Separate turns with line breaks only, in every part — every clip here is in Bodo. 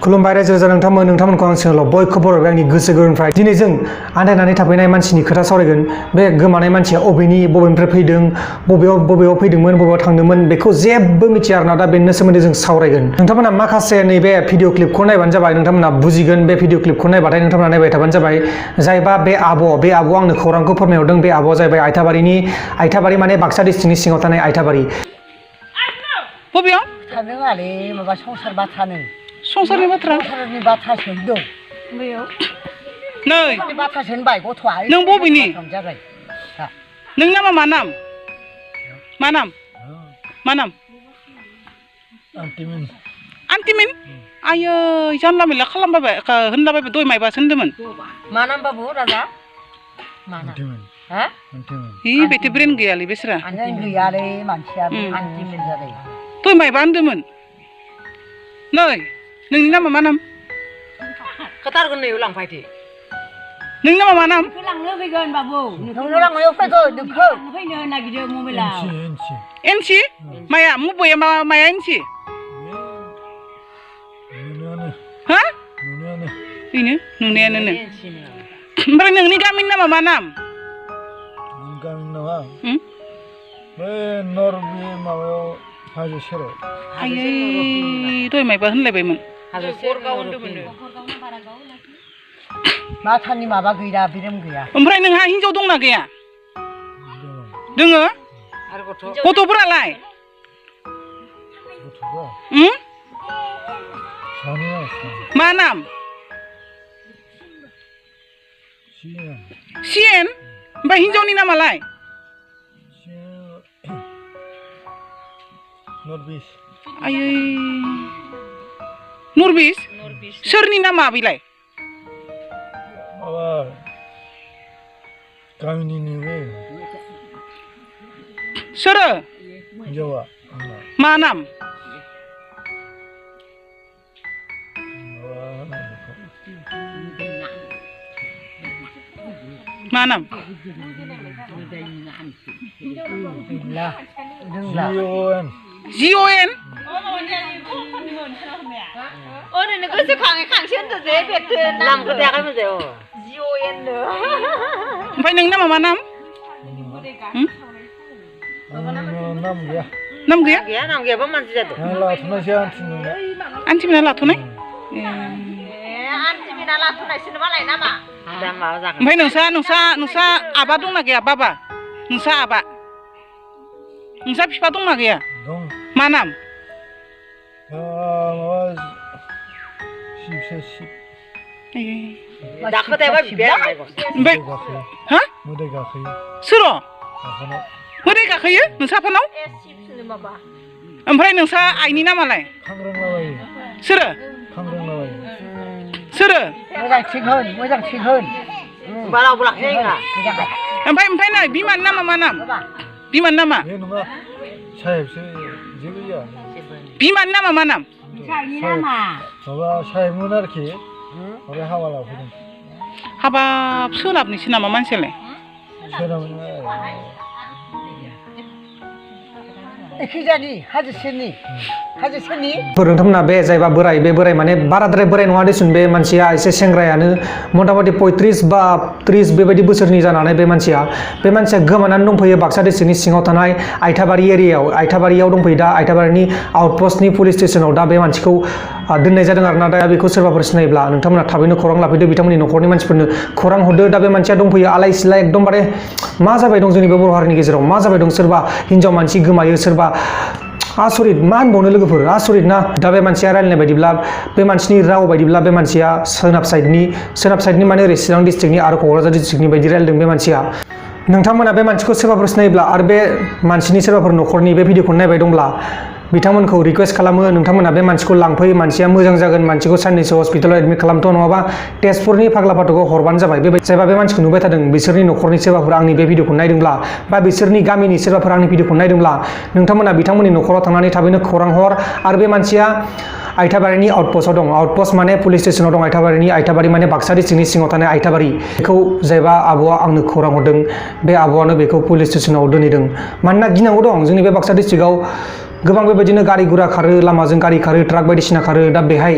खुलुमबाय रायजो राजा नोंथांमोनखौ आं सोंल' बयखौबो आंनि गोसो गोरबोनिफ्राय दिनै जों आन्दायनानै थाफैनाय मानसिनि खोथा सावरायगोन। बे गोमानाय मानसिया बबेनिफ्राय फैदों, बबेयाव फैदोंमोन, बबेयाव थांदोंमोन बेखौ जेबो मिथिया आरोना। दा बेनि सोमोन्दै जों सावरायगोन। नोंथांमोना माखासे नैबे भिडिअ क्लिपखौ नायबानो जाबाय, नोंथांमोना बुजिगोन। बे भिडिअ क्लिपखौ नायबाथाय नोंथांमोना नायबाय थाबानो जाबाय। जायबा बे आब'आ आंनो खौरांखौ फोरमायहरदों। बे आब'आ जाहैबाय आइथाबारि माने बाक्सा डिस्ट्रिक्टनि सिङाव थानाय आइथाबारि।
बबेयाव
थानो आले माबा संसार बाथ्रानो
संसारनि
बाथ्रा सोंदों
बैयाव नै
बाथ्रा सोंबाय गथ'आ
नों बबेनि
जाबाय
नों नामा मा नाम आन्टिमिन आयै जानला मेनला खालामबाय होनलाबाय दय माइबासो होनदोंमोन
मा नाम बाबु राजा मा नाम हा
हि बेटे ब्रेन गैयालै बेसरा
आं गैयालै मानसिया आन्टिमिन जादों
दय माइबा होनदोंमोन नै नोंनि नामा मा नाम
खोथारगोन नैयाव लांफायदो
नोंनि नामा मा नाम
लांनो फैगोन बाबु
नोंनो लांनायाव फैगोन नोंखौ
फैनो नागिरदों मबाइलाव
एनसि माया मबेया माया एनसि हा बेनो नुनायानो नों ओमफ्राय नोंनि गामिनि नामा मा नाम
गामिनि नामा बे नरबे माबायाव हाजो सेराव
आयै दय माइबा होनलायबायमोन
माथानि माबा गैया बिरोम गैया
ओमफ्राय नोंहा हिनजाव दंना गैया दोङो गथ'फोरालाय मा नाम सिएन ओमफ्राय हिनजावनि नामालाय आयै नरबिस सोरनि नामा बेलाय
माबा गामिनि बे
सोरो
हिनजावा
मा नाम मा नाम जिअ'एन
ओरैनो गोसोखाङै खांसो होनदो जे बेथो
नामखौ देखायमोन जे
जिअ'एन नो
ओमफ्य नोंनि नामा मा नाम
नाम गैया
नाम गैयाबा मानसि जादों
लाथ'नायसो
आन्टिमिना लाथ'नाय
आन्टिमिना लाथ'नायसो मालाय नामा
ओमफ्राय नोंसा आबा दंना गैया बाबा नोंसा आबा नोंसा बिफा दंना गैया
दं
मा नाम सोर' मोदै गाखोयो नोंसा आफानाव ओमफ्राय नोंसा आइनि नामालाय सोरो
मोजां थिग होन बारावबो लाखिनाय नङा
ओमफ्राय नै बिमानि नामा मा नाम बिमानि नामा बिमानि नामा मा नाम
माबा साहेबमोन आरोखि ओमफ्राय हाबा लाफैदों
हाबाब सोलाबनोसो नामा मानसियालाय
नोंथांमोना बे जायबा बोराय बे बोराय माने बाराद्राय बोराय नङा देसुन बे मानसिया एसे सेंग्रायानो मथा-मथि 35 बा 30 बेबायदि बोसोरनि जानानै बे मानसिया गोमानानै दंफैयो बाक्सा डिस्ट्रिक्टनि सिङाव थानाय आइथाबारि एरियायाव आइथाबारियाव दंफैयो दा आइथाबारिनि आउटपस्टनि पुलिस स्टेसनाव दा बे मानसिखौ दोननाय जादों आरोना दा बेखौ सोरबाफोर सिनायब्ला नोंथांमोना थाबैनो खौरां लाफैदो बिथांमोननि न'खरनि मानसिफोरनो खौरां हरदो दा बे मानसिया दंफैयो आलाय सिलाय एकदमबारे मा जाबाय दं जोंनि बे बर' हारिनि गेजेराव मा जाबाय दं सोरबा हिनजाव मानसि गोमायो सोरबा आसरित मा होनबावनो लोगोफोर आसरित ना दा बे मानसिया रायलायनाय बायदिब्ला बे मानसिनि राव बायदिब्ला बे मानसिया सोनाब साइडनि माने ओरै चिरां डिस्ट्रिक्टनि आरो क'क्राझार डिस्ट्रिक्टनि बायदि रायलायदों बे मानसिया नोंथांमोना बे मानसिखौ सोरबाफोर सिनायोब्ला आरो बे मानसिनि सोरबाफोर न'खरनि बे भिडिअखौ नायबाय दंब्ला बिथांमोनखौ रिक्वेस्ट खालामो नोंथांमोना बे मानसिखौ लांफै मानसिया मोजां जागोन मानसिखौ साननैसो हस्पिटालाव एडमिट खालामथ' नङाबा तेजपुरनि फाग्ला फाथ'खौ हरबानो जाबाय जायबा बे मानसिखौ नुबाय थादों बिसोरनि न'खरनि सोरबाफोर आंनि बे भिडिअखौ नायदोंब्ला बा बिसोरनि गामिनि सोरबाफोर आंनि भिडिअखौ नायदोंब्ला नोंथांमोना बिथांमोननि न'खराव थांनानै थाबैनो खौरां हर आरो बे मानसिया आइथाबारिनि आउटपस्टआव दं आउटपस्ट माने पुलिस स्टेशनाव दं आइथाबारि माने बाक्सा डिस्ट्रिक्टनि सिङाव थानाय आइथाबारि बेखौ जायबा आब'आ आंनो खौरां हरदों बे आब'आनो बेखौ पुलिस स्टेशनाव दोनहैदों मानोना गिनांगौ दं जोंनि बे बाक्सा डिस्ट्रिक्टआव गोबां बेबायदिनो गारि गुरा खारो लामाजों गारि खारो ट्राक बायदिसिना खारो दा बेहाय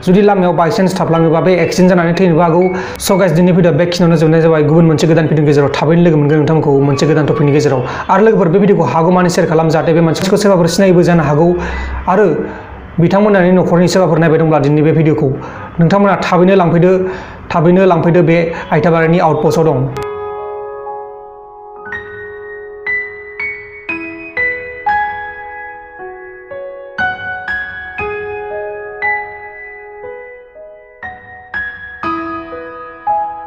जुदि लामायाव बायचान्स थाफ्लाङोबा बे एक्सिडेन्ट जानानै थैनोबो हागौ स' गाइस दिनै भिडिअ बेखिनियावनो जोबनाय जाबाय गुबुन मोनसे गोदान भिडिअनि गेजेराव थाबैनो लोगो मोनगोन नोंथांमोनखौ मोनसे गोदान टपिकनि गेजेराव आरो लोगोफोर बे भिडिअखौ हागौमानि शेयार खालाम जाहाथे बे मानसिखौ सोरबाफोर सिनायबो जानो हागौ आरो बिथांमोननि न'खरनि सोरबाफोर नायबाय दंब्ला दिनै बे भिडिअखौ नोंथांमोना थाबैनो लांफैदो बे आइटाबारिनि आउटपस्टआव दं